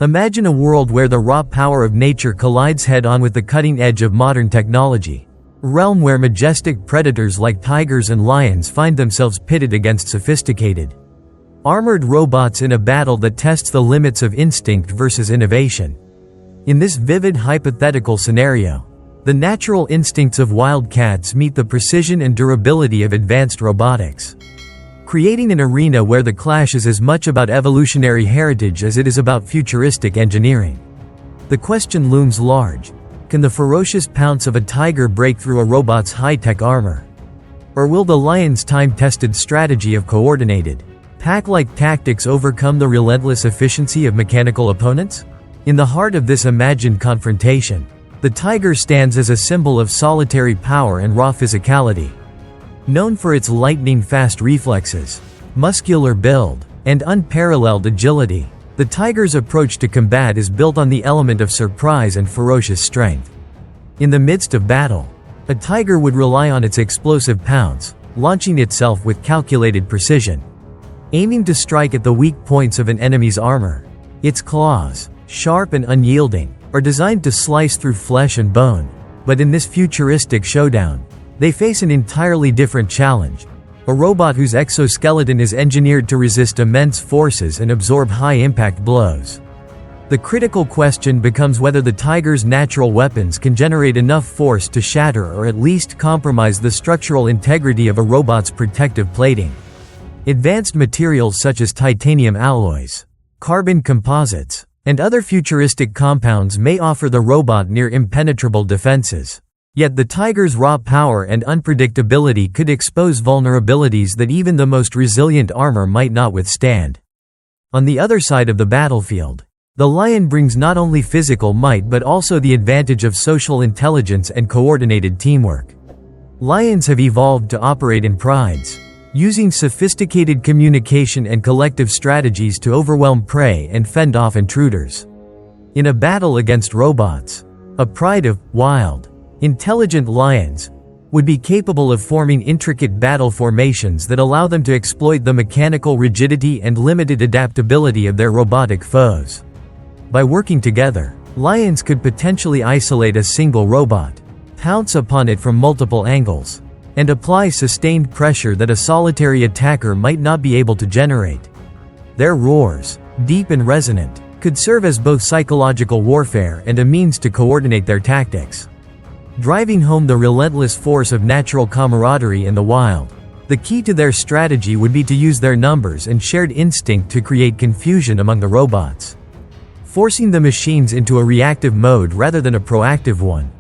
Imagine a world where the raw power of nature collides head-on with the cutting edge of modern technology. A realm where majestic predators like tigers and lions find themselves pitted against sophisticated, armored robots in a battle that tests the limits of instinct versus innovation. In this vivid hypothetical scenario, the natural instincts of wildcats meet the precision and durability of advanced robotics, creating an arena where the clash is as much about evolutionary heritage as it is about futuristic engineering. The question looms large: can the ferocious pounce of a tiger break through a robot's high-tech armor? Or will the lion's time-tested strategy of coordinated, pack-like tactics overcome the relentless efficiency of mechanical opponents? In the heart of this imagined confrontation, the tiger stands as a symbol of solitary power and raw physicality. Known for its lightning-fast reflexes, muscular build, and unparalleled agility, the tiger's approach to combat is built on the element of surprise and ferocious strength. In the midst of battle, a tiger would rely on its explosive pounce, launching itself with calculated precision, aiming to strike at the weak points of an enemy's armor. Its claws, sharp and unyielding, are designed to slice through flesh and bone. But in this futuristic showdown, they face an entirely different challenge: a robot whose exoskeleton is engineered to resist immense forces and absorb high-impact blows. The critical question becomes whether the tiger's natural weapons can generate enough force to shatter or at least compromise the structural integrity of a robot's protective plating. Advanced materials such as titanium alloys, carbon composites, and other futuristic compounds may offer the robot near impenetrable defenses. Yet the tiger's raw power and unpredictability could expose vulnerabilities that even the most resilient armor might not withstand. On the other side of the battlefield, the lion brings not only physical might but also the advantage of social intelligence and coordinated teamwork. Lions have evolved to operate in prides, using sophisticated communication and collective strategies to overwhelm prey and fend off intruders. In a battle against robots, a pride of wild, intelligent lions would be capable of forming intricate battle formations that allow them to exploit the mechanical rigidity and limited adaptability of their robotic foes. By working together, lions could potentially isolate a single robot, pounce upon it from multiple angles, and apply sustained pressure that a solitary attacker might not be able to generate. Their roars, deep and resonant, could serve as both psychological warfare and a means to coordinate their tactics, driving home the relentless force of natural camaraderie in the wild. The key to their strategy would be to use their numbers and shared instinct to create confusion among the robots, forcing the machines into a reactive mode rather than a proactive one,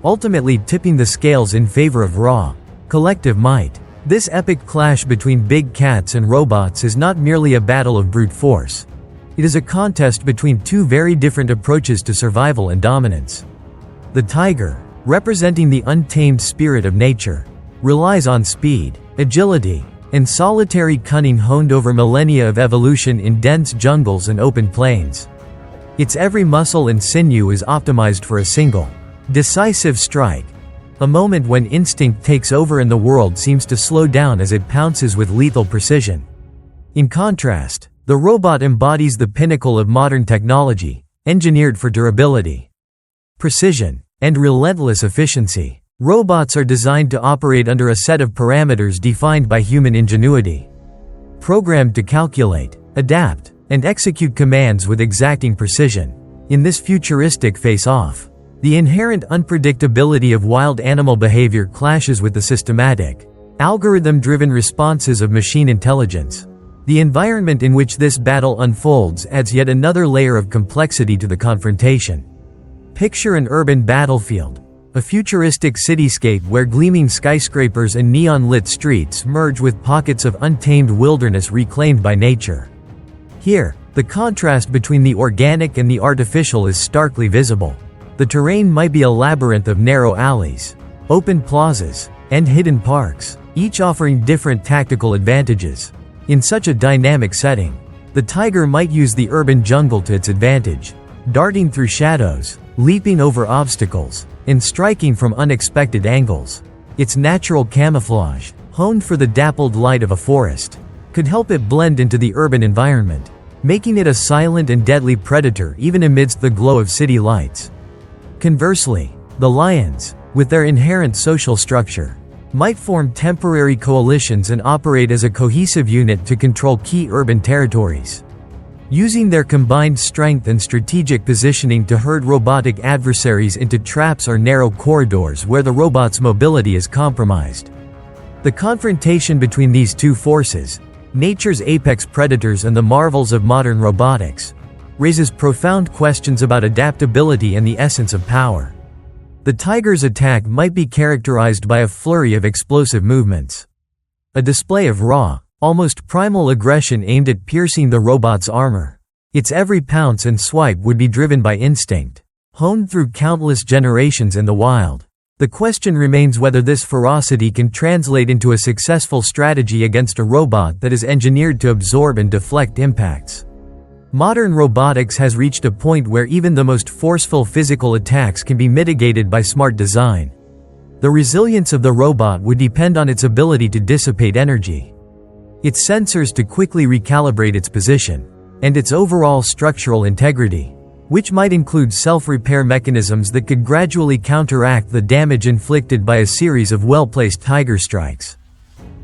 ultimately tipping the scales in favor of raw, collective might. This epic clash between big cats and robots is not merely a battle of brute force. It is a contest between two very different approaches to survival and dominance. The tiger, representing the untamed spirit of nature, relies on speed, agility, and solitary cunning honed over millennia of evolution in dense jungles and open plains. Its every muscle and sinew is optimized for a single, decisive strike, a moment when instinct takes over and the world seems to slow down as it pounces with lethal precision. In contrast, the robot embodies the pinnacle of modern technology, engineered for durability, precision, and relentless efficiency. Robots are designed to operate under a set of parameters defined by human ingenuity, programmed to calculate, adapt, and execute commands with exacting precision. In this futuristic face-off, the inherent unpredictability of wild animal behavior clashes with the systematic, algorithm-driven responses of machine intelligence. The environment in which this battle unfolds adds yet another layer of complexity to the confrontation. Picture an urban battlefield, a futuristic cityscape where gleaming skyscrapers and neon-lit streets merge with pockets of untamed wilderness reclaimed by nature. Here, the contrast between the organic and the artificial is starkly visible. The terrain might be a labyrinth of narrow alleys, open plazas, and hidden parks, each offering different tactical advantages. In such a dynamic setting, the tiger might use the urban jungle to its advantage, darting through shadows, leaping over obstacles, and striking from unexpected angles. Its natural camouflage, honed for the dappled light of a forest, could help it blend into the urban environment. making it a silent and deadly predator even amidst the glow of city lights. Conversely, the lions, with their inherent social structure, might form temporary coalitions and operate as a cohesive unit to control key urban territories, using their combined strength and strategic positioning to herd robotic adversaries into traps or narrow corridors where the robot's mobility is compromised. The confrontation between these two forces, nature's apex predators and the marvels of modern robotics, raises profound questions about adaptability and the essence of power. The tiger's attack might be characterized by a flurry of explosive movements, a display of raw, almost primal aggression aimed at piercing the robot's armor. Its every pounce and swipe would be driven by instinct, honed through countless generations in the wild. The question remains whether this ferocity can translate into a successful strategy against a robot that is engineered to absorb and deflect impacts. Modern robotics has reached a point where even the most forceful physical attacks can be mitigated by smart design. The resilience of the robot would depend on its ability to dissipate energy, its sensors to quickly recalibrate its position, and its overall structural integrity, which might include self-repair mechanisms that could gradually counteract the damage inflicted by a series of well-placed tiger strikes.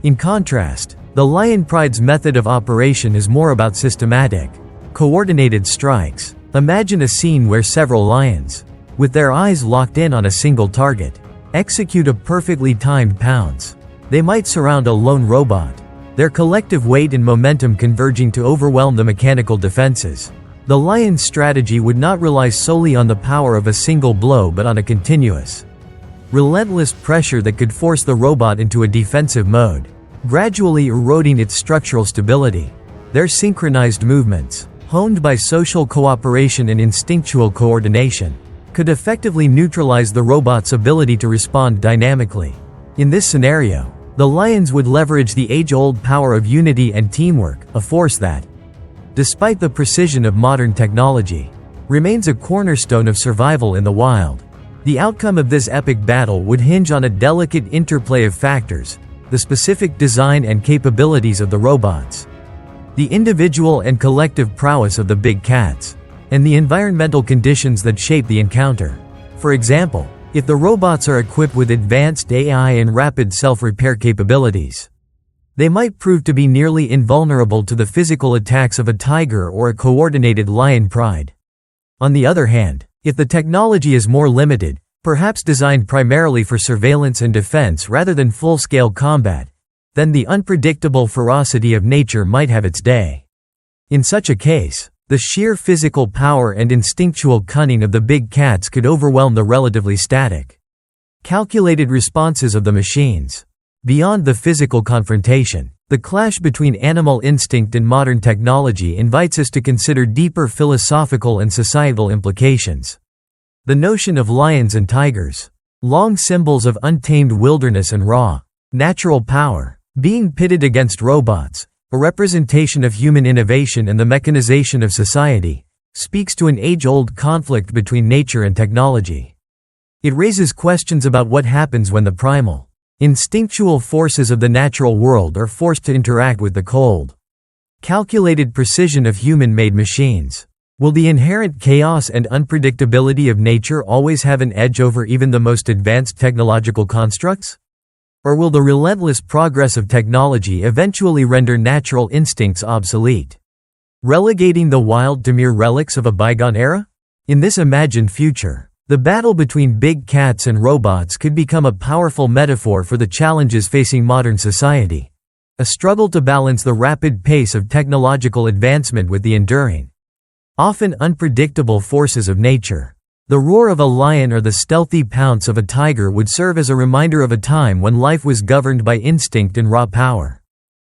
In contrast, the lion pride's method of operation is more about systematic, coordinated strikes. Imagine a scene where several lions, with their eyes locked in on a single target, execute a perfectly timed pounce. They might surround a lone robot, their collective weight and momentum converging to overwhelm the mechanical defenses. The lion's strategy would not rely solely on the power of a single blow but on a continuous, relentless pressure that could force the robot into a defensive mode, gradually eroding its structural stability. Their synchronized movements, honed by social cooperation and instinctual coordination, could effectively neutralize the robot's ability to respond dynamically. In this scenario, the lions would leverage the age-old power of unity and teamwork, a force that, despite the precision of modern technology, remains a cornerstone of survival in the wild. The outcome of this epic battle would hinge on a delicate interplay of factors: the specific design and capabilities of the robots, the individual and collective prowess of the big cats, and the environmental conditions that shape the encounter. For example, if the robots are equipped with advanced AI and rapid self-repair capabilities, they might prove to be nearly invulnerable to the physical attacks of a tiger or a coordinated lion pride. On the other hand, if the technology is more limited, perhaps designed primarily for surveillance and defense rather than full-scale combat, then the unpredictable ferocity of nature might have its day. In such a case, the sheer physical power and instinctual cunning of the big cats could overwhelm the relatively static, calculated responses of the machines. Beyond the physical confrontation, the clash between animal instinct and modern technology invites us to consider deeper philosophical and societal implications. The notion of lions and tigers, long symbols of untamed wilderness and raw, natural power, being pitted against robots, a representation of human innovation and the mechanization of society, speaks to an age-old conflict between nature and technology. It raises questions about what happens when the primal, instinctual forces of the natural world are forced to interact with the cold, calculated precision of human-made machines. Will the inherent chaos and unpredictability of nature always have an edge over even the most advanced technological constructs? Or will the relentless progress of technology eventually render natural instincts obsolete, relegating the wild to mere relics of a bygone era? In this imagined future, the battle between big cats and robots could become a powerful metaphor for the challenges facing modern society, a struggle to balance the rapid pace of technological advancement with the enduring, often unpredictable forces of nature. The roar of a lion or the stealthy pounce of a tiger would serve as a reminder of a time when life was governed by instinct and raw power,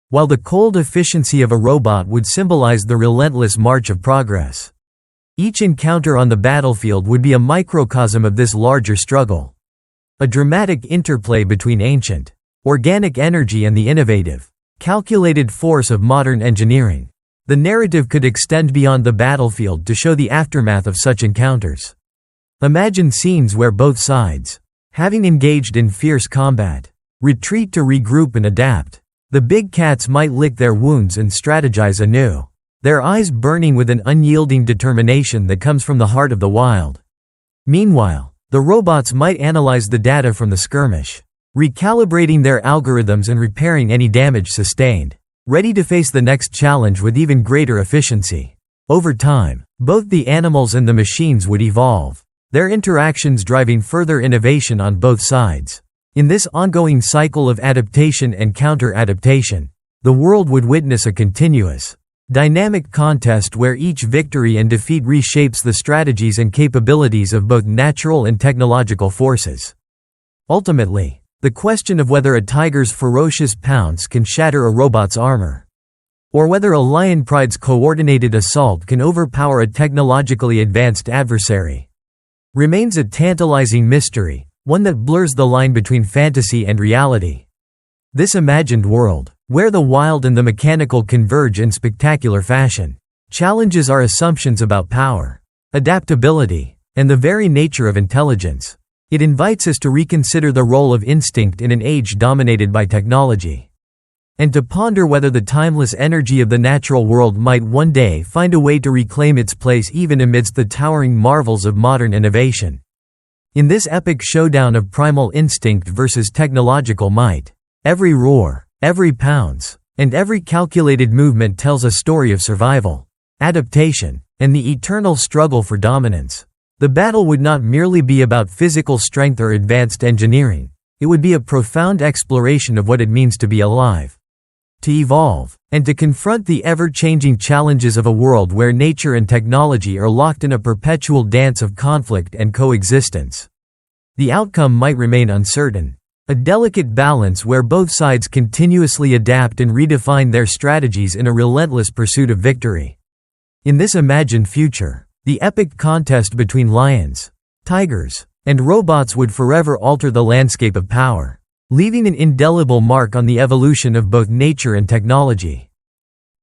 while the cold efficiency of a robot would symbolize the relentless march of progress. Each encounter on the battlefield would be a microcosm of this larger struggle, a dramatic interplay between ancient, organic energy and the innovative, calculated force of modern engineering. The narrative could extend beyond the battlefield to show the aftermath of such encounters. Imagine scenes where both sides, having engaged in fierce combat, retreat to regroup and adapt. The big cats might lick their wounds and strategize anew. their eyes burning with an unyielding determination that comes from the heart of the wild. Meanwhile, the robots might analyze the data from the skirmish, recalibrating their algorithms and repairing any damage sustained, ready to face the next challenge with even greater efficiency. Over time, both the animals and the machines would evolve, their interactions driving further innovation on both sides. In this ongoing cycle of adaptation and counter-adaptation, the world would witness a continuous, dynamic contest where each victory and defeat reshapes the strategies and capabilities of both natural and technological forces. Ultimately, the question of whether a tiger's ferocious pounce can shatter a robot's armor, or whether a lion pride's coordinated assault can overpower a technologically advanced adversary, remains a tantalizing mystery, one that blurs the line between fantasy and reality. This imagined world, where the wild and the mechanical converge in spectacular fashion, challenges our assumptions about power, adaptability, and the very nature of intelligence. It invites us to reconsider the role of instinct in an age dominated by technology, and to ponder whether the timeless energy of the natural world might one day find a way to reclaim its place even amidst the towering marvels of modern innovation. In this epic showdown of primal instinct versus technological might, every roar, every pounce, and every calculated movement tells a story of survival, adaptation, and the eternal struggle for dominance. The battle would not merely be about physical strength or advanced engineering, it would be a profound exploration of what it means to be alive, to evolve, and to confront the ever-changing challenges of a world where nature and technology are locked in a perpetual dance of conflict and coexistence. The outcome might remain uncertain, a delicate balance where both sides continuously adapt and redefine their strategies in a relentless pursuit of victory. In this imagined future, the epic contest between lions, tigers, and robots would forever alter the landscape of power, leaving an indelible mark on the evolution of both nature and technology.